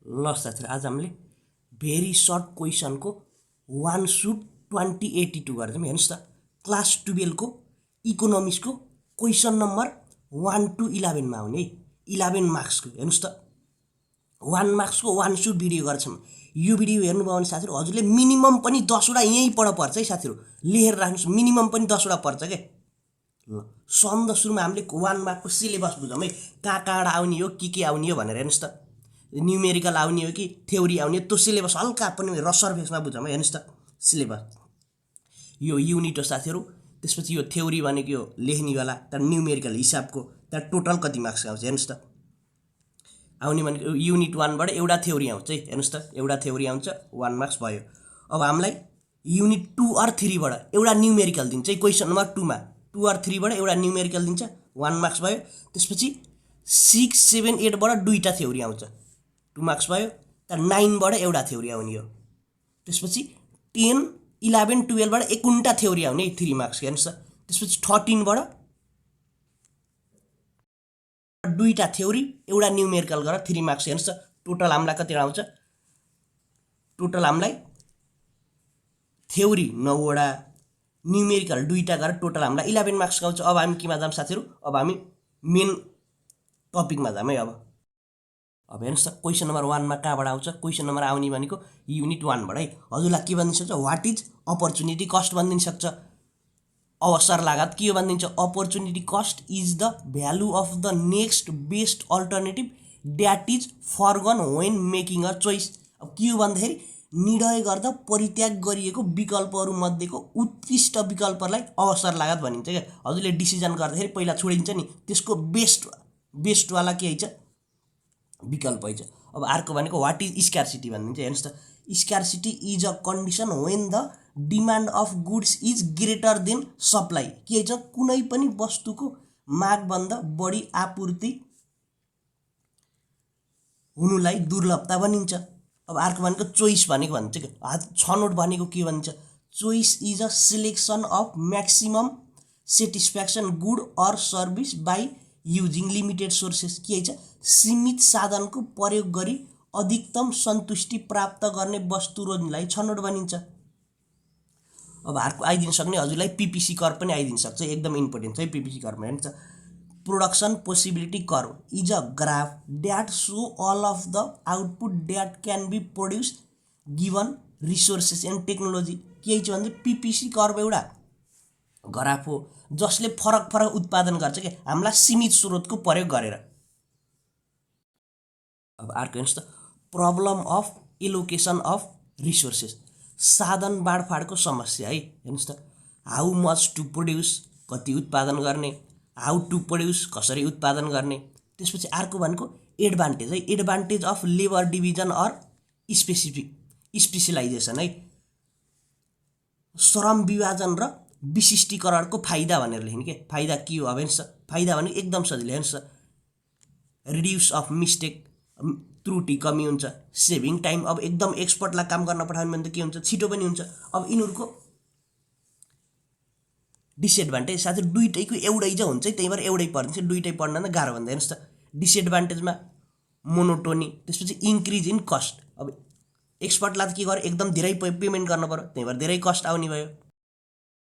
ल साथीहरु, आज हामीले भेरी सर्ट क्वेसनको 1 सुट 2082 गर्छौं। हेर्नुस् त, क्लास 12 को इकोनोमिक्स को क्वेसन नम्बर 1 to 11 मा आउने 11 मार्क्स को। हेर्नुस् त, 1 मार्क्स को 1 सुट भिडियो गर्छौं। यो भिडियो हेर्नुभयो भने साथीहरु हजुरले मिनिमम पनि 10 वटा यही पढ पर्छ है साथीहरु, लेखेर राख्नुस्। मिनिमम पनि 10 वटा पर्छ के। ल सबभन्दा सुरुमा हामीले 1 मार्क को सिलेबस बुझौं है, कहाँबाट आउने हो, के आउने हो भनेर। हेर्नुस् त, न्यूमेरिकल आउने हो कि थ्योरी आउने हो, त्यो सिलेबस हल्का पनि सरफेसमा बुझौं है। हेर्नुस् त, सिलेबस यो युनिट हो साथीहरु। त्यसपछि यो थ्योरी भनेको यो लेख्ने वाला, तर न्यूमेरिकल हिसाबको, तर टोटल कति मार्क्स आउँछ हेर्नुस् त। आउने भनेको युनिट 1 बाट एउटा थ्योरी आउँछ है। हेर्नुस् त, एउटा थ्योरी आउँछ, 1 मार्क्स भयो। अब हामीलाई युनिट 2 और 3 बाट एउटा न्यूमेरिकल दिन्छ है। क्वेशन नम्बर 2 मा 2 और 3 बाट एउटा न्यूमेरिकल दिन्छ, 1 मार्क्स भयो। त्यसपछि 6, 7, 8 बाट दुईटा थ्योरी आउँछ, 2 मार्क्स भयो। तर 9 बाट एउटा थ्योरी आउने हो। त्यसपछि 10, 11, 12 बाट 51टा थ्योरी आउने, 3 मार्क्स। हेर्नुस् त, त्यसपछि 13 बाट दुईटा थ्योरी एउटा न्यूमेरिकल गरेर 3 मार्क्स। हेर्नुस् त, टोटल हामीलाई कति आउँछ? टोटल हामीलाई थ्योरी 9 वटा, न्यूमेरिकल दुईटा गरेर टोटल हामीलाई 11 मार्क्स आउँछ। अब हामी केमा जाम साथीहरु? अब हामी मेन टपिकमा जाम है। अब हेर्नुस् त, क्वेशन नम्बर 1 मा कहाँबाट आउँछ? क्वेशन नम्बर आउने भनेको युनिट 1 बाट है। हजुरलाई के भनिदिन सक्छ? व्हाट इज अपर्चुनिटी कस्ट भनिदिन सक्छ। अवसर लागत के हो भनिदिन्छ? Opportunity cost is the value of the next best alternative that is forgone when making a choice. अब के हो भन्दाखेरि निर्णय गर्दा परित्याग गरिएको विकल्पहरू मध्येको उत्कृष्ट विकल्पलाई अवसर लागत भनिन्छ के। हजुरले डिसिजन गर्दाखेरि पहिला छोडिन्छ नि, त्यसको बेस्ट वाला के हुन्छ? विकल्प है। अब अर्को भनेको व्हाट इज स्कार्सिटी भनिदिन्छ। हेर्नुस् त, scarcity is a condition when the demand of goods is greater than supply. के छ? कुनै पनि वस्तुको मागभन्दा बढी आपूर्ति हुनुलाई दुर्लभता भनिन्छ। अब अर्को भनेको चोइस भनेको भन्छ के, छनौट भनेको के भन्छ? Choice is a selection of maximum satisfaction good or service by using limited sources. के छ? सीमित साधनको प्रयोग गरी अधिकतम सन्तुष्टि प्राप्त गर्ने वस्तु रोज्नलाई छनौट भनिन्छ। अब अर्को आइदिन सक्ने हजुरलाई पीपीसी कर्व पनि आइदिन सक्छ, एकदम इम्पोर्टेन्ट छ पीपीसी कर्व। हेर्नुस् त, production possibility curve is a graph that show all of the output that can be produce given resources and technology. के छ भने पीपीसी कर्व एउटा ग्राफ हो जसले फरक फरक उत्पादन गर्छ के, हामीलाई सीमित स्रोतको प्रयोग गरेर। अब अर्को हेर्नुस् त, problem of allocation of resources, साधन बाँडफाँडको समस्या है। हेर्नुस् त, हाउ मच टु प्रोड्युस, कति उत्पादन गर्ने, हाउ टु प्रोड्युस, कसरी उत्पादन गर्ने। त्यसपछि अर्को भनेको एडभान्टेज है, advantage of labour division or specialisation है। श्रम विभाजन र विशिष्टीकरणको फाइदा भनेर लेख्ने के। फाइदा के हो? अब हेर्नुस् त, फाइदा भनेको एकदम सजिलो। हेर्नुस् त, रिड्युस अफ मिस्टेक, त्रुटि कमी हुन्छ, सेभिङ टाइम। अब एकदम एक्सपर्टलाई काम गर्न पठाउने भने त के हुन्छ? छिटो पनि हुन्छ। अब यिनीहरूको डिसएडभान्टेज साथै दुईटैको एउटै चाहिँ हुन्छ, त्यही भएर एउटै पढ्दिन्छ, दुईटै पढ्न त गाह्रो भन्दा। हेर्नुस् त, डिसएडभान्टेजमा मोनोटोनी, त्यसपछि इन्क्रिज इन कस्ट। अब एक्सपर्टलाई त के गर्यो? एकदम धेरै पेमेन्ट गर्नु पर्यो, त्यही भएर धेरै कस्ट आउने भयो।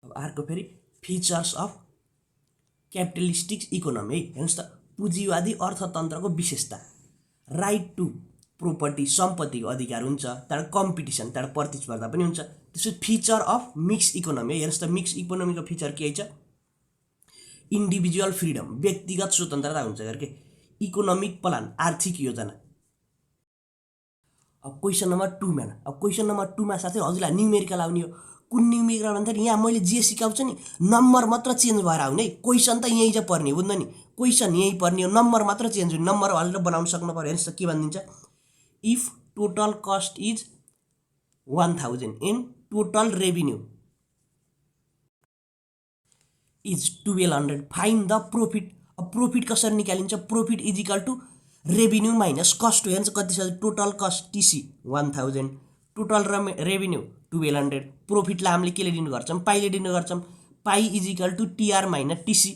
अब अर्को फेरि फिचर्स अफ क्यापिटलिस्टिक इकोनोमी है। हेर्नुस् त, पुँजीवादी अर्थतन्त्रको विशेषता, राइट टु प्रोपर्टी, सम्पत्तिको अधिकार हुन्छ, त्यहाँबाट कम्पिटिसन, त्यहाँबाट प्रतिस्पर्धा पनि हुन्छ। त्यसपछि फिचर अफ मिक्स इकोनोमी है। हेर्नुस् त, मिक्स इकोनोमीको फिचर के छ? इन्डिभिजुअल फ्रिडम, व्यक्तिगत स्वतन्त्रता हुन्छ के। इकोनोमिक प्लान, आर्थिक योजना। अब क्वेसन नम्बर 2 मा, अब क्वेसन नम्बर 2 मा साथै हजुरलाई न्यूमेरिकल आउने हो। कुन न्यूमेरिकल भन्दाखेरि यहाँ मैले जे सिकाउँछु नि, नम्बर मात्र चेन्ज भएर आउने है। क्वेसन त यही चाहिँ पर्ने हो, बुझ्नु नि, क्वेसन यही पर्ने हो, नम्बर मात्र चेन्ज हुने, नम्बर हजुरले बनाउन सक्नु पर्यो। हेर्नुस् त, के भनिदिन्छ? If total cost is 1000 and total revenue is 1200, find the profit. अब प्रोफिट कसरी निकालिन्छ? Profit is equal to revenue minus cost. हेर्नुस् कति छ? Total cost TC 1000, total revenue 1200। प्रोफिटलाई हामीले केले दिने गर्छौँ? पाइले दिने गर्छौँ। Pi is equal to TR minus TC.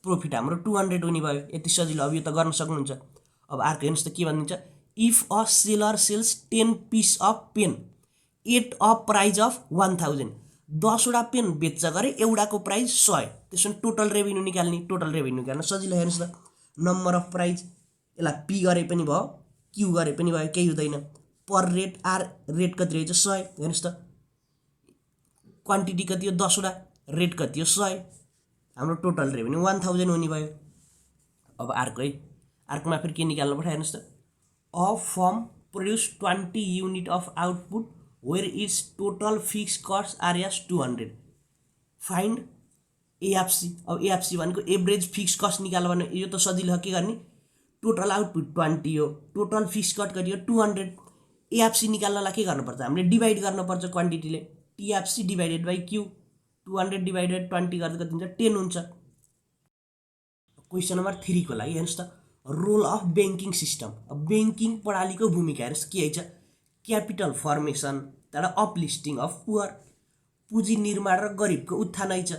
Profit हाम्रो 200 हुने भयो। यति सजिलो। अब यो त गर्न सक्नुहुन्छ। अब अर्को हेर्नुस् त, के भनिन्छ? If a seller sells 10 piece of pen at a price of 1000, 10वटा पेन बेच्छ गरे एउटाको प्राइज 100, त्यसमा टोटल रेभेन्यू निकाल्ने। टोटल रेभेन्यू निकाल्न सजिलो, हेर्नुहोस् त, नम्बर अफ प्राइज, यसलाई पी गरे पनि भयो, क्यू गरे पनि भयो, केही हुँदैन। पर रेट, आर रेट कति रहेछ 100, हेर्नुहोस् त, क्वान्टिटी कति हो 10वटा, रेट कति हो 100, हाम्रो टोटल रेभेन्यू 1000 हुने भयो। अब अर्को है, अर्कोमा फेरि के निकाल्नु पर्छ, हेर्नुहोस् त, a firm produce 20 unit of output where its total fix cost are R 200, find AFC. अब एएफसी भनेको एभरेज फिक्स कस्ट निकाल्नु भने यो त सजिलो हो, के गर्ने, टोटल आउटपुट 20 हो, टोटल फिक्स कस्ट कति हो 200, एएफसी निकाल्नलाई के गर्नुपर्छ, हामीले डिभाइड गर्नुपर्छ क्वान्टिटीले, TFC divided by Q, 200 divided 20 गर्दा कति हुन्छ 10 हुन्छ। क्वेसन नम्बर 3 को लागि हेर्नुहोस् त, रोल अफ ब्याङ्किङ सिस्टम। अब ब्याङ्किङ प्रणालीको भूमिका हेर्नुहोस् के छ, क्यापिटल फर्मेसन, त्यहाँबाट अपलिस्टिङ अफ पुवर, पुँजी निर्माण र गरिबको उत्थान छ।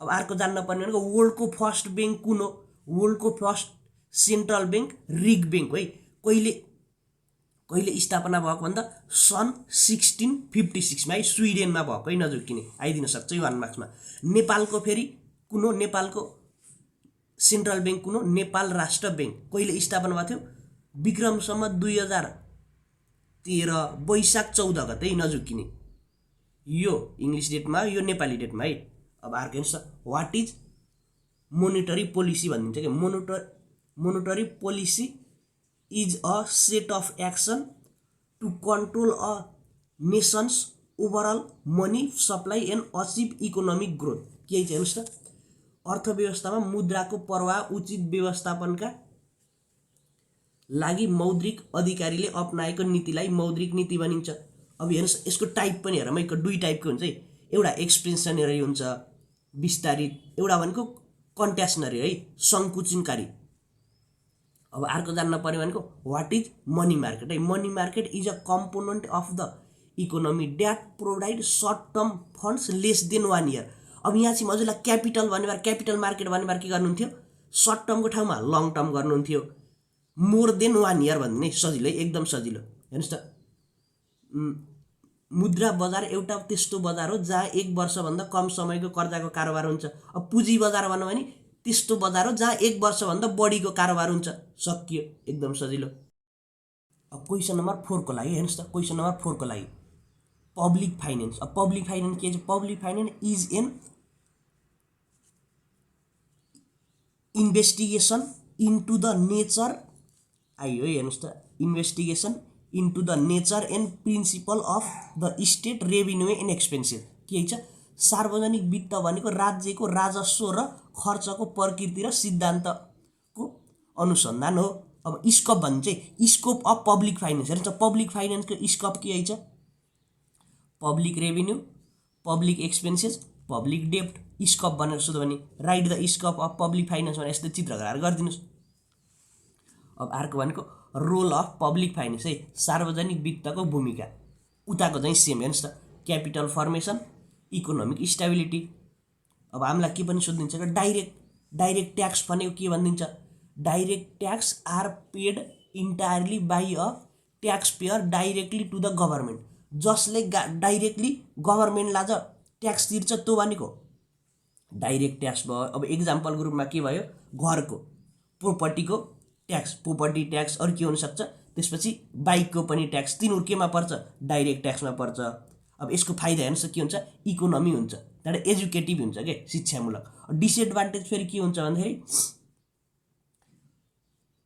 अब अर्को जान्न पर्ने भनेको वर्ल्डको फर्स्ट ब्याङ्क कुन हो, वर्ल्डको first central bank rig bank है, कहिले स्थापना भएको भन्दा सन् 1656 मा है, स्विडेनमा भएको है, नजुकिने, आइदिन सक्छ 1 मार्क्समा। नेपालको फेरि कुन हो, नेपालको सेन्ट्रल ब्याङ्क कुन हो, नेपाल राष्ट्र ब्याङ्क, कहिले स्थापना भएको थियो, विक्रमसम्म 2013 वैशाख 14 गते, नजुकिने, यो इङ्ग्लिस डेटमा, यो नेपाली डेटमा है। अब अर्को हेर्नुहोस् त, वाट इज मोनेटरी पोलिसी भनिदिन्छ कि, monetary policy is a set of action to control a nation's overall money supply and achieve economic growth. के छ हेर्नुहोस् त, अर्थव्यवस्थामा मुद्राको प्रवाह उचित व्यवस्थापनका लागि मौद्रिक अधिकारीले अपनाएको नीतिलाई मौद्रिक नीति भनिन्छ। अब हेर्नुहोस् यसको टाइप पनि हेरौँ है, दुई टाइपको हुन्छ है, एउटा एक्सपेन्सनरी हुन्छ विस्तारित, एउटा भनेको कन्ट्यासनरी है, सङ्कुचनकारी। अब अर्को जान्न पर्यो भनेको वाट इज मनी मार्केट है, money market is a component of the economy that provide short term funds less than 1 year. अब यहाँ चाहिँ हजुरलाई क्यापिटल भन्ने क्यापिटल मार्केट भन्ने के गर्नुहुन्थ्यो, सर्ट टर्मको ठाउँमा लङ टर्म गर्नुहुन्थ्यो, मोर देन 1 इयर भन्ने सजिलो, एकदम सजिलो। हेर्नुहोस् त, मुद्रा बजार एउटा त्यस्तो बजार हो जहाँ 1 वर्षभन्दा कम समयको कर्जाको कारोबार हुन्छ। अब पुँजी बजार भन्नु भने त्यस्तो बजार हो जहाँ 1 वर्षभन्दा बढीको कारोबार हुन्छ, सकियो, एकदम सजिलो। अब क्वेसन नम्बर 4 को लागि हेर्नुहोस् त, क्वेसन नम्बर 4 को लागि पब्लिक फाइनेन्स। अब पब्लिक फाइनेन्स के छ, public finance is an investigation into the nature, आइयो हेर्नुहोस् त, investigation into the nature and principle of the state revenue and expenses. के छ, सार्वजनिक वित्त भनेको राज्यको राजस्व र खर्चको प्रकृति र सिद्धान्तको अनुसन्धान हो। अब स्कोप भन्छ चाहिँ स्कोप अफ पब्लिक फाइनेन्स, हेर्नुहोस् पब्लिक फाइनेन्सको स्कोप के छ, public revenue, public expenses, public डेप्ट। स्कोप भनेर सोध्यो भने write the scope of public finance भनेर यस्तो चित्र गराएर गरिदिनुहोस्। अब अर्को भनेको रोल अफ पब्लिक फाइनेन्स है, सार्वजनिक वित्तको भूमिका, उताको चाहिँ सेम, हेर्नुहोस् त, क्यापिटल फर्मेसन, इकोनोमिक स्टेबिलिटी। अब हामीलाई के पनि सोधिदिन्छ कि डाइरेक्ट ट्याक्स भनेको के भनिदिन्छ, direct tax are paid entirely by a tax payer directly to the government, जसले डाइरेक्टली गभर्मेन्टलाई ज ट्याक्स तिर्छ त्यो भनेको डाइरेक्ट ट्याक्स भयो। अब एक्जाम्पलको रूपमा के भयो, घरको प्रोपर्टीको ट्याक्स, प्रोपर्टी ट्याक्स, अरू के हुनसक्छ, त्यसपछि बाइकको पनि ट्याक्स, तिनीहरू केमा पर्छ, डाइरेक्ट ट्याक्समा पर्छ। अब यसको फाइदा हेर्नुहोस् के हुन्छ, इकोनोमी हुन्छ, त्यहाँबाट एजुकेटिभ हुन्छ के, शिक्षामूलक। डिसएडभान्टेज फेरि के हुन्छ भन्दाखेरि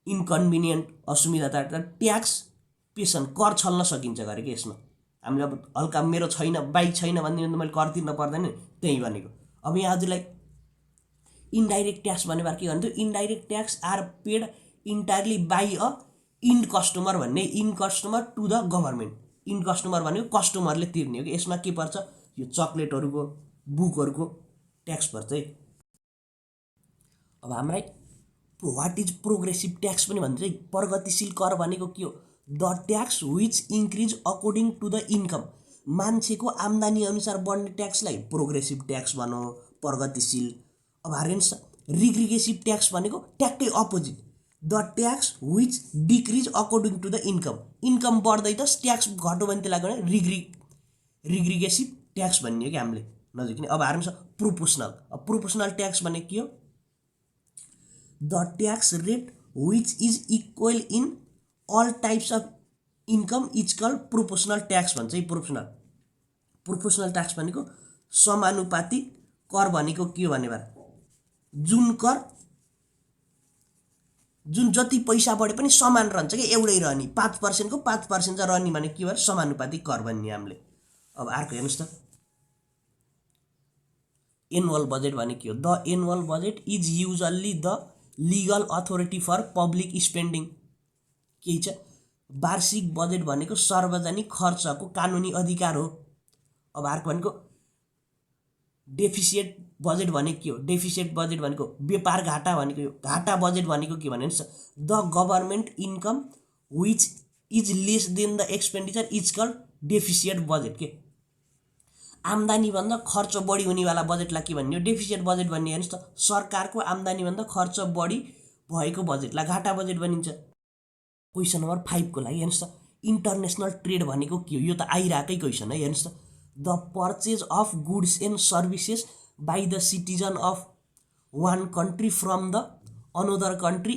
इन्कन्भिनियन्ट, असुविधा, ट्याक्स पेसन, कर छल्न सकिन्छ गरे कि यसमा। हामीले अब हल्का मेरो छैन, बाइक छैन भनिदिनु त मैले कर तिर्न पर्दैन, त्यही भनेको। अब यहाँ हजुरलाई इन्डाइरेक्ट ट्याक्स भन्ने बार के भन्थ्यो, indirect tax are paid entirely by a end customer भन्ने, end customer to the government, end customer भनेको कस्टमरले तिर्ने हो कि। यसमा के पर्छ, यो चक्लेटहरूको, बुकहरूको ट्याक्स पर्छ है। अब हामीलाई वाट इज प्रोग्रेसिभ ट्याक्स पनि भन्छ है, प्रगतिशील कर भनेको के हो, the tax which increase according to the income, मान्छेको आम्दानी अनुसार बढ्ने ट्याक्सलाई प्रोग्रेसिभ ट्याक्स भनौँ, प्रगतिशील। अब हेर्नुहोस् रिग्रेसिभ ट्याक्स भनेको ट्याक्कै opposite, the tax which decrease according to the income. Income बढ्दै त ट्याक्स घट्यो भने त्यसलाई गर्ने रिग्रेसिभ ट्याक्स भन्ने हो कि हामीले नजिक नै। अब हेर्नुहोस् प्रोपोर्सनल। अब प्रोपोर्सनल ट्याक्स भने के हो? The tax rate which is equal in all types of income is called proportional tax भन्छ। प्रोपोर्सनल ट्याक्स भनेको समानुपातिक कर भनेको के हो भने जुन जति पैसा बढे पनि समान रहन्छ कि एउटै रहने, 5% को 5% चाहिँ रहने भने के भयो? समानुपातिक कर भन्ने हामीले। अब अर्को हेर्नुहोस् त, एनुअल बजेट भने के हो? The annual budget is usually the legal authority for public spending. के छ? वार्षिक बजेट भनेको सार्वजनिक खर्चको कानुनी अधिकार हो। अब अर्को भनेको डेफिसिट बजेट भनेको के हो? डेफिसिट बजेट भनेको व्यापार घाटा भनेको हो। घाटा बजेट भनेको के भने the government income which is less than the expenditure is called deficit budget. के आम्दानी भन्दा खर्च बढी हुनेवाला बजेटलाई के भन्ने हो? डेफिसिट बजेट भन्ने। हेर्नुहोस् त, सरकारको आम्दानी भन्दा खर्च बढी भएको बजेटलाई घाटा बजेट भनिन्छ। क्वेसन नम्बर 5 को लागि हेर्नुहोस् त, इन्टरनेसनल ट्रेड भनेको के हो? यो त आइरहेकै क्वेसन है। हेर्नुहोस् त, the purchase of goods and services by the citizen of one country from the another country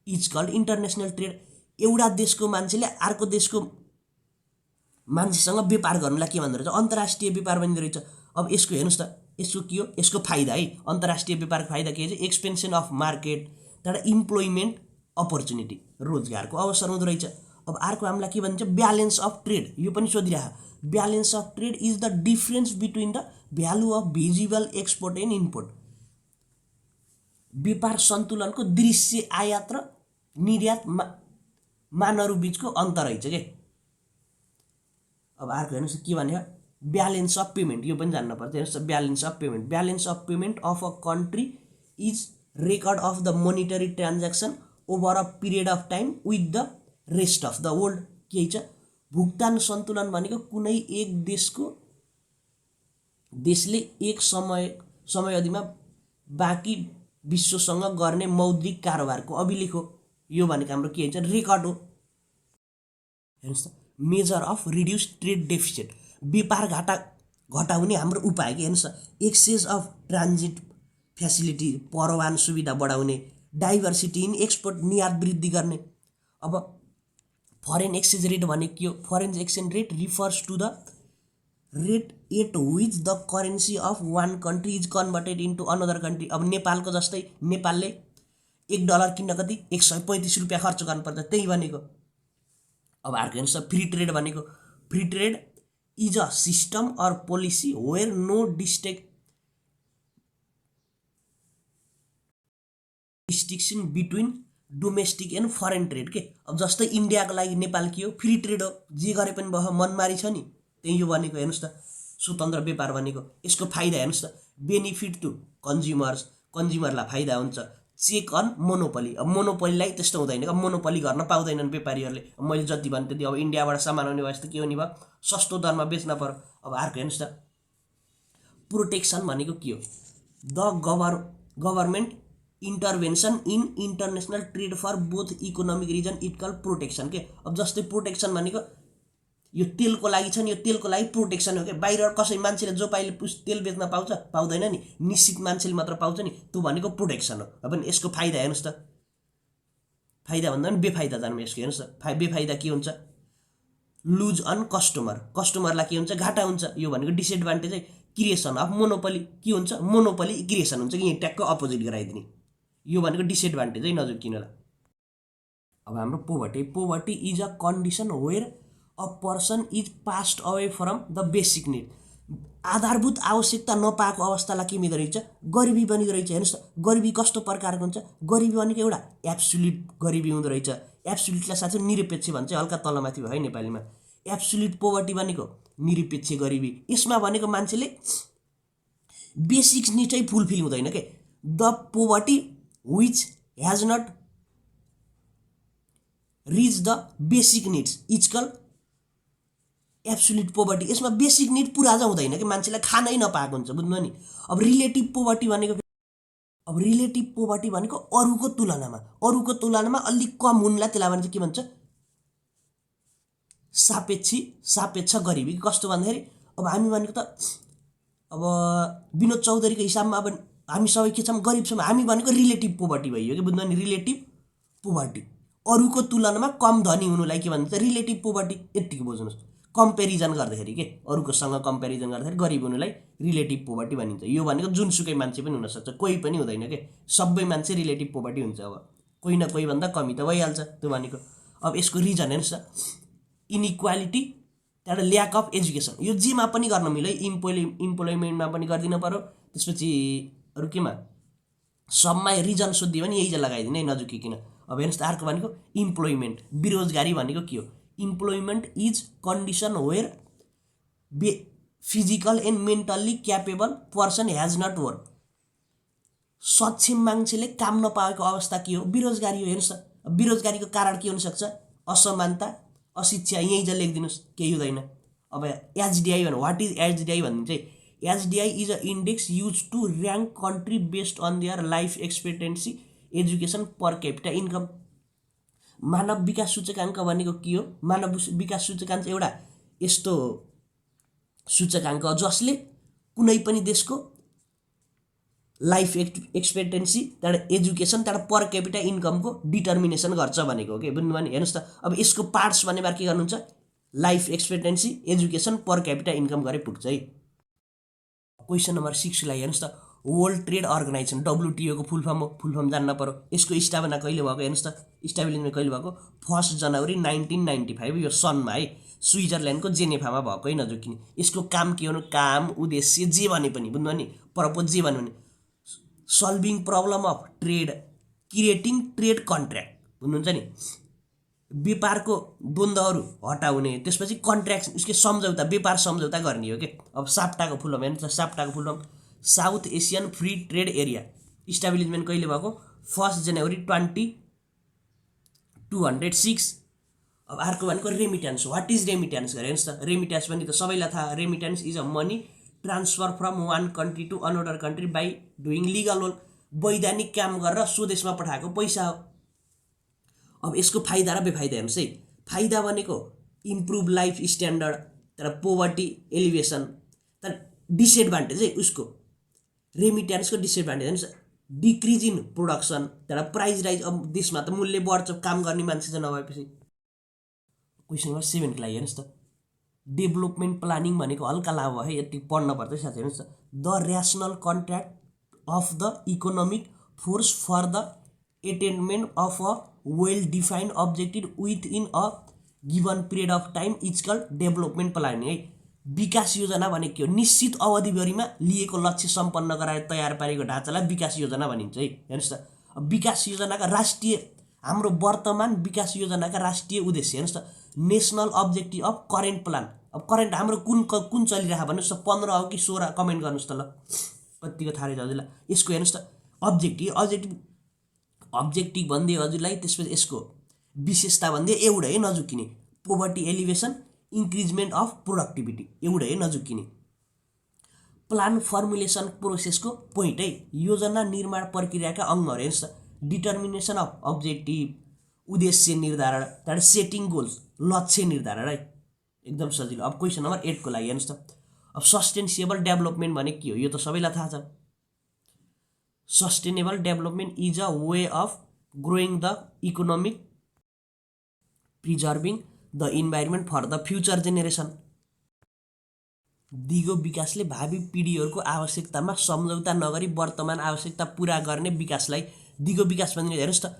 is called international trade. एउटा देशको मान्छेले अर्को देशको मान्छेसँग व्यापार गर्नुलाई के भन्दो रहेछ? अन्तर्राष्ट्रिय व्यापार भन्दो रहेछ। अब यसको हेर्नुहोस् त, यसको के हो? यसको फाइदा है, अन्तर्राष्ट्रिय व्यापारको फाइदा के छ? एक्सपेन्सन अफ मार्केट, त्यहाँबाट इम्प्लोइमेन्ट अपर्च्युनिटी, रोजगारको अवसर हुँदो रहेछ। अब अर्को हामीलाई के भन्छ? Balance of trade. यो पनि सोधिरह। Balance of trade is the difference between the value of visible export and import. व्यापार सन्तुलनको दृश्य आयात र निर्यात मानहरू बिचको अन्तर रहेछ के। अब अर्को हेर्नुहोस् के भन्यो? Balance of payment. यो पनि जान्नुपर्छ। हेर्नुहोस् balance of payment. Balance of payment of a country is record of the monetary transaction over a period of time with the rest of the world. के छ? भुक्तान सन्तुलन भनेको कुनै एक देशले एक समयावधिमा बाँकी विश्वसँग गर्ने मौद्रिक कारोबारको अभिलेख हो। यो भनेको हाम्रो के हुन्छ? रेकर्ड हो। हेर्नुहोस् त, measure of reduce trade deficit. व्यापार घटाउने हाम्रो उपाय के? हेर्नुहोस् त, एक्सेस अफ ट्रान्जिट फेसिलिटी, परिवहन सुविधा बढाउने, डाइभर्सिटी इन एक्सपोर्ट, निर्यात वृद्धि गर्ने। अब फरेन एक्सचेन्ज रेट भनेको के हो? Foreign exchange rate refers to the rate at which the currency of one country is converted into another country. अब नेपालको जस्तै नेपालले $1 किन्न कति? 135 रुपियाँ खर्च गर्नुपर्छ, त्यही भनेको। अब अर्को हेर्नुहोस् त, फ्री ट्रेड भनेको, free trade is a system or policy where no distinction between domestic and foreign trade. के अब जस्तै इन्डियाको लागि नेपाल के हो? फ्री ट्रेड हो, जे गरे पनि भयो, मनमारी छ नि, त्यही यो भनेको। हेर्नुहोस् त, स्वतन्त्र व्यापार भनेको। यसको फाइदा हेर्नुहोस् त, बेनिफिट टु कन्ज्युमरलाई फाइदा हुन्छ। Check on monopoly. अब मोनोपोलीलाई त्यस्तो हुँदैन, अब मोनोपोली गर्न पाउँदैनन् व्यापारीहरूले। मैले जति भने त्यति। अब इन्डियाबाट सामान आउने भएपछि त के हुने भयो? सस्तो दरमा बेच्न पर्यो। अब अर्को हेर्नुहोस् त, प्रोटेक्सन भनेको के हो? The government intervention in international trade for both economic reason it call protection. के अब जस्तै प्रोटेक्सन भनेको यो तेलको लागि छ नि, यो तेलको लागि प्रोटेक्सन हो। क्या बाहिर कसै मान्छेले जो पाइले तेल बेच्न पाउँछ? पाउँदैन नि, निश्चित मान्छेले मात्र पाउँछ नि, त्यो भनेको प्रोटेक्सन हो। अब यसको फाइदा हेर्नुहोस् त, फाइदा भन्दा पनि बेफाइदा जानु यसको। हेर्नुहोस् त, बेफाइदा के हुन्छ? लुज अन कस्टमरलाई के हुन्छ? घाटा हुन्छ। यो भनेको डिसएडभान्टेज है। क्रिएसन अफ मोनोपोली के हुन्छ? मोनोपोली क्रिएसन हुन्छ कि यही ट्याक्क अपोजिट गराइदिने। यो भनेको डिसएडभान्टेज है, नजुकिनलाई। अब हाम्रो poverty is a condition where a person is passed away from the basic need. आधारभूत आवश्यकता नपाएको अवस्थालाई के मिल्दो रहेछ? गरिबी बनिदो रहेछ। हेर्नुहोस् त, गरिबी कस्तो प्रकारको हुन्छ? गरिबी भनेको एउटा एब्सोल्युट गरिबी हुँदो रहेछ। एब्सोल्युटलाई साथै निरपेक्ष भन्छ, हल्का तलमाथि भयो है नेपालीमा। एब्सोल्युट पोभर्टी भनेको निरपेक्ष गरिबी। यसमा भनेको मान्छेले बेसिक निड चाहिँ फुलफिल हुँदैन के। The poverty which has not reach the basic needs is call absolute poverty. यसमा बेसिक निड पुरा चाहिँ हुँदैन कि, मान्छेलाई खानै नपाएको हुन्छ, बुझ्नु नि। अब रिलेटिभ पोभर्टी भनेको अब रिलेटिभ पोभर्टी भनेको अरूको तुलनामा अलिक कम हुनुलाई त्यसलाई भन्छ के भन्छ सापेक्ष गरिबी। कस्तो भन्दाखेरि अब हामी भनेको त अब विनोद चौधरीको हिसाबमा अब हामी सबै के छौँ गरिब छौँ, हामी भनेको रिलेटिभ पोभर्टी भइयो कि बुझ्नु नि, रिलेटिभ पोभर्टी अरूको तुलनामा कम धनी हुनुलाई के भन्छ रिलेटिभ पोभर्टी। यतिको बुझ्नुहोस्, कम्पेरिजन गर्दाखेरि के अरूकोसँग कम्पेरिजन गर्दाखेरि गरिब हुनुलाई रिलेटिभ पोभर्टी भनिन्छ। यो भनेको जुनसुकै मान्छे पनि हुनसक्छ, कोही पनि हुँदैन के, सबै मान्छे रिलेटिभ पोभर्टी हुन्छ। अब कोही न कोही भन्दा कमी त भइहाल्छ त्यो भनेको। अब यसको रिजन हेर्नुहोस् त, इनइक्वालिटी, त्यहाँबाट ल्याक अफ एजुकेसन, यो जेमा पनि गर्न मिल्यो है, इम्प्लोइमेन्टमा पनि गरिदिनु पऱ्यो, त्यसपछि अरू केमा सबमा रिजन सोधिदियो भने यही चाहिँ लगाइदिने है नजुकिकन। अब हेर्नुहोस् त अर्को भनेको इम्प्लोइमेन्ट, बेरोजगारी भनेको के हो, employment is condition where physical and mentally capable person has not work. सक्षम मान्छेले काम नपाएको अवस्था के हो, बेरोजगारी हो। हेर्नुहोस् त बेरोजगारीको कारण के हुनसक्छ, असमानता, अशिक्षा, यहीँ चाहिँ लेखिदिनुहोस्, केही हुँदैन। अब एचडिआई भन्नु, वाट इज एचडिआई भन्नु चाहिँ, HDI is a index use to rank country based on their life expectancy, education, per capita income. मानव विकास सूचकाङ्क भनेको के हो, मानव विकास सूचकाङ्क एउटा यस्तो सूचकाङ्क हो जसले कुनै पनि देशको लाइफ एक्सपेक्टेन्सी, त्यहाँबाट एजुकेसन, त्यहाँबाट पर क्यापिटा इन्कमको डिटर्मिनेसन गर्छ भनेको हो कि बुझ्नु भने। हेर्नुहोस् त अब यसको पार्ट्स भनेर के गर्नुहुन्छ, life expectancy, education, per capita income गरे पुग्छ है। क्वेसन नम्बर 6 लाई हेर्नुहोस् त, वर्ल्ड ट्रेड अर्गनाइजेसन WTO को फुल फर्म जान्न पर्यो। यसको स्थापना कहिले भएको हेर्नुहोस् त, इस्टाब्लिसमेन्ट कहिले भएको 1 जनवरी 1995, यो सनमा है, स्विजरल्यान्डको जेनेभामा भएको है नजुकिने। यसको काम के हो, काम उद्देश्य जे भने पनि बुझ्नु नि, पर्पज जे भन्नु नि, solving problem of trade, creating trade contract, बुझ्नुहुन्छ नि, व्यापारको द्वन्द्वहरू हटाउने, त्यसपछि कन्ट्र्याक्ट उसको सम्झौता, व्यापार सम्झौता गर्ने हो कि। अब साप्टाको फुल फर्म हेर्नुहोस्, साप्टाको full form South Asian free trade area, establishment कहिले भएको 1 जनवरी 2006। अब अर्को भनेको रेमिट्यान्स, वाट इज रेमिट्यान्स गरे हेर्नुहोस् त, रेमिट्यान्स पनि त सबैलाई थाहा, remittance is a money transfer from one country to another country by doing legal work, वैधानिक काम गरेर स्वदेशमा पठाएको पैसा हो। अब यसको फाइदा र बेफाइदा हेर्नुहोस् है। फाइदा भनेको इम्प्रुभ लाइफ स्ट्यान्डर्ड, तर पोभर्टी एलिभेसन, तर डिसएडभान्टेज है उसको, रेमिट्यान्सको डिसएडभान्टेज हेर्नुहोस्, डिक्रिज इन प्रोडक्सन, तर प्राइस राइज, अब देशमा त मूल्य बढ्छ काम गर्ने मान्छे चाहिँ नभएपछि। क्वेसन नम्बर 7 को लागि हेर्नुहोस् त, डेभलपमेन्ट प्लानिङ भनेको हल्का लाभ है, यति पढ्न पर्छ साथी। हेर्नुहोस् त, the rational contract of the economic force for the attainment of a well defined objective within a given period of time is called development planning है। विकास योजना भनेको के हो, निश्चित अवधिभरिमा लिएको लक्ष्य सम्पन्न गराएर तयार पारेको ढाँचालाई विकास योजना भनिन्छ है। हेर्नुहोस् त, अब विकास योजनाका राष्ट्रिय, हाम्रो वर्तमान विकास योजनाका राष्ट्रिय उद्देश्य हेर्नुहोस् त, national objective of current plan. अब करेन्ट हाम्रो कुन चलिरहेको भन्नुहोस् त, 15 हो कि 16 कमेन्ट गर्नुहोस् त ल, कतिको थाहा रहेछ हजुरलाई। यसको हेर्नुहोस् त अब्जेक्टिभ भनिदियो हजुरलाई, त्यसपछि यसको विशेषता भनिदियो एउटा है नजुकिने, पोभर्टी एलिभेसन, इन्क्रिजमेन्ट अफ प्रोडक्टिभिटी, एउटा है नजुकिने। प्लान फर्मुलेसन प्रोसेसको पोइन्ट है, योजना निर्माण प्रक्रियाका अङ्गहरू हेर्नुहोस् त, डिटर्मिनेसन अफ अब्जेक्टिभ, उद्देश्य निर्धारण, त्यहाँबाट सेटिङ गोल्स, लक्ष्य निर्धारण है, एकदम सजिलो। अब क्वेसन नम्बर 8 को लागि हेर्नुहोस् त, अब सस्टेनेबल डेभलपमेन्ट भनेको के हो, यो त सबैलाई थाहा छ। Sustainable development is a way of growing the economic, preserving the environment for the future generation. दिगो विकासले भावी पिँढीहरूको आवश्यकतामा सम्झौता नगरी वर्तमान आवश्यकता पुरा गर्ने विकासलाई दिगो विकास भनिन्छ। हेर्नुहोस् त,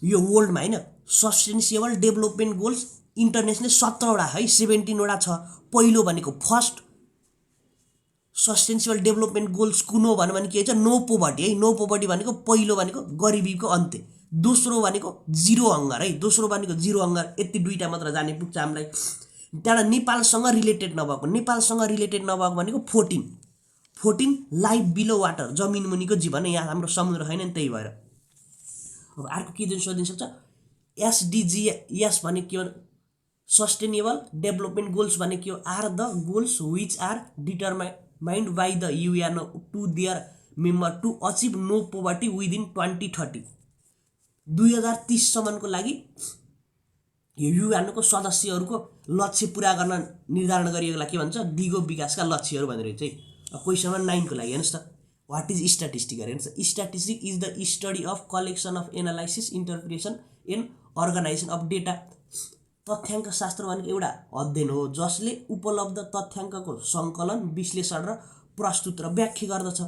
यो वर्ल्डमा होइन सस्टेनेबल डेभलपमेन्ट गोल्स इन्टरनेसनल 17वटा है, 17वटा छ। पहिलो भनेको फर्स्ट सस्टेनेबल डेभलपमेन्ट गोल्स कुन हो भने के छ, नो पोभर्टी है। नो पोभर्टी भनेको पहिलो भनेको गरिबीको अन्त्य, दोस्रो भनेको जिरो हङ्गर है, दोस्रो भनेको जिरो हङ्गर। यति दुईवटा मात्र जाने पुग्छ हामीलाई। त्यहाँबाट नेपालसँग रिलेटेड नभएको भनेको 14 लाइफ बिलो वाटर, जमिन मुनिको जीवन, यहाँ हाम्रो समुद्र छैन नि, त्यही भएर। अब अर्को के दिन सोधिन सक्छ, SDGs भनेको के हो, सस्टेनेबल डेभलपमेन्ट गोल्स भनेको के हो, are the goals which are determined by the UN to their member to achieve no poverty within 2030 2030 सम्मको लागि यो युएनको सदस्यहरूको लक्ष्य पुरा गर्न निर्धारण गरिएकोलाई के भन्छ दिगो विकासका लक्ष्यहरू भनेर चाहिँ क्वेसन नम्बर 9 को लागि हेर्नुस् त व्हाट इज स्ट्याटिस्टिक हेर्नुस् statistic is the study of collection of analysis interpretation and organization of data तथ्याङ्क शास्त्र भनेको एउटा अध्ययन हो जसले उपलब्ध तथ्याङ्कको सङ्कलन विश्लेषण र प्रस्तुत र व्याख्या गर्दछ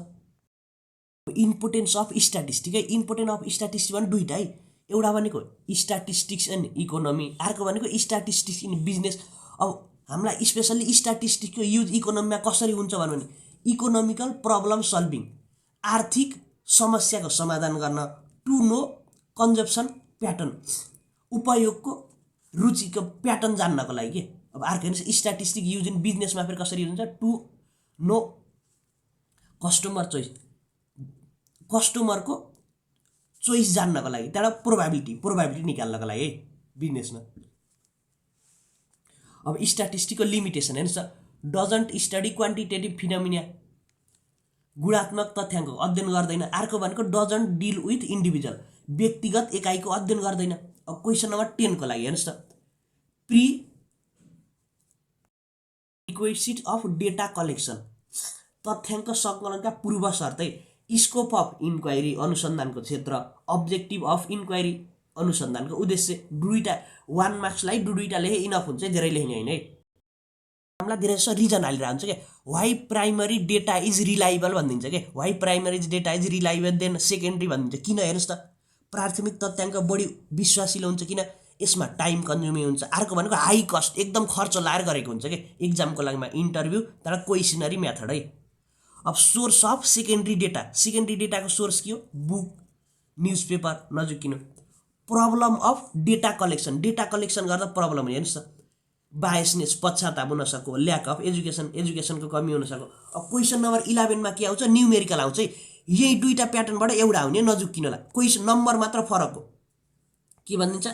इम्पोर्टेन्स अफ स्ट्याटिस्टिक है इम्पोर्टेन्स अफ स्ट्याटिस्टिक भने दुईटा है एउटा भनेको स्ट्याटिस्टिक्स एन्ड इकोनोमी अर्को भनेको स्ट्याटिस्टिक्स इन बिजनेस अब हामीलाई स्पेसल्ली स्ट्याटिस्टिक्सको युज इकोनोमीमा कसरी हुन्छ भने इकोनोमिकल प्रब्लम सल्भिङ आर्थिक समस्याको समाधान गर्न टु नो कन्जप्सन प्याटर्न उपयोगको रुचिको प्याटर्न जान्नको लागि के अब अर्को हेर्नुहोस् स्ट्याटिस्टिक युज इन बिजनेसमा फेरि कसरी हुन्छ टु नो कस्टमर चोइस कस्टमरको चोइस जान्नको लागि त्यहाँबाट प्रोभाबिलिटी निकाल्नको लागि है बिजनेसमा अब स्ट्याटिस्टिकको लिमिटेसन हेर्नुहोस् डजन्ट स्टडी क्वान्टिटेटिभ फिनोमिना गुणात्मक तथ्याङ्क अध्ययन गर्दैन अर्को भनेको डजन्ट डिल विथ इन्डिभिजुअल व्यक्तिगत एकाइको अध्ययन गर्दैन अब क्वेसन नम्बर 10 को लागि हेर्नुहोस् त प्री रिक्वेसिट अफ डेटा कलेक्सन तथ्याङ्क सङ्कलनका पूर्व शर्तै स्कोप अफ इन्क्वायरी अनुसन्धानको क्षेत्र अब्जेक्टिभ अफ इन्क्वायरी अनुसन्धानको उद्देश्य दुईटा 1 मार्क्सलाई दुईटा लेखे इनफ हुन्छ धेरै लेख्ने होइन है हामीलाई धेरै जस्तो रिजन हालिरहेको हुन्छ क्या why primary data is reliable भनिदिन्छ क्या why primary data is reliable than secondary भनिदिन्छ किन हेर्नुहोस् त प्राथमिक तथ्याङ्क बढी विश्वासिलो हुन्छ किन यसमा टाइम कन्ज्युमिङ हुन्छ अर्को भनेको हाई कस्ट एकदम खर्च लाएर गरेको हुन्छ क्या एक्जामको लागिमा इन्टरभ्यू तर क्वेसनरी मेथड है अब सोर्स अफ सेकेन्डरी डेटाको सोर्स के हो बुक न्युज पेपर नजुकिनु प्रब्लम अफ डेटा कलेक्सन गर्दा प्रब्लम हेर्नुहोस् त बायसनेस पश्चाताप हुन सक्यो ल्याक अफ एजुकेसनको कमी हुन सक्यो अब क्वेसन नम्बर 11 मा के आउँछ न्युमेरिकल आउँछ यही दुईटा प्याटर्नबाट एउटा आउने नजुकिनुलाई क्वेसन नम्बर मात्र फरक हो के भनिदिन्छ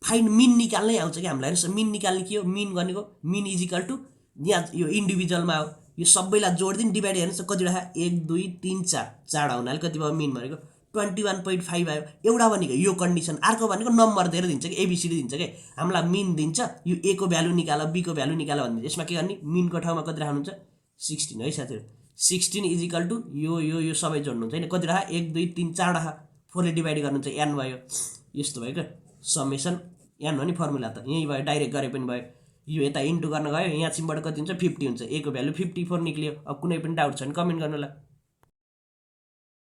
फाइन्ड मिन निकाल्नै आउँछ कि हामीलाई हेर्नुहोस् मिन निकाल्ने के हो मिन भनेको मिन इज इक्वल टु यहाँ यो इन्डिभिजुअलमा हो यो सबैलाई जोड्दिन डिभाइड हेर्नुहोस् कति राखा 1 2 3 4 चार आउनाले कति भयो मिन भनेको 21.5 आयो एउटा भनेको यो कन्डिसन अर्को भनेको नम्बर दिएर दिन्छ कि एबिसिडी दिन्छ कि हामीलाई मिन दिन्छ यो ए को भ्यालु निकाल बी को भ्यालु निकाल भन्छ यसमा के गर्ने मिनको ठाउँमा कति राख्नुहुन्छ 16 है साथीहरु 16 इज इक्वल टु यो सबै जोड्नुहुन्छ हैन कति राखा 1 2 3 4 राखा 4 ले डिभाइड गर्नुहुन्छ n भयो यस्तो भयो के समेसन n हो नि फर्मुला त यही भयो डाइरेक्ट गरे पनि भयो यो यता इन्टु गर्न गयो यहाँ सिमबाट कति हुन्छ 50 हुन्छ a को भ्यालु 54 निक्लियो अब कुनै पनि डाउट छ भने कमेन्ट गर्नु होला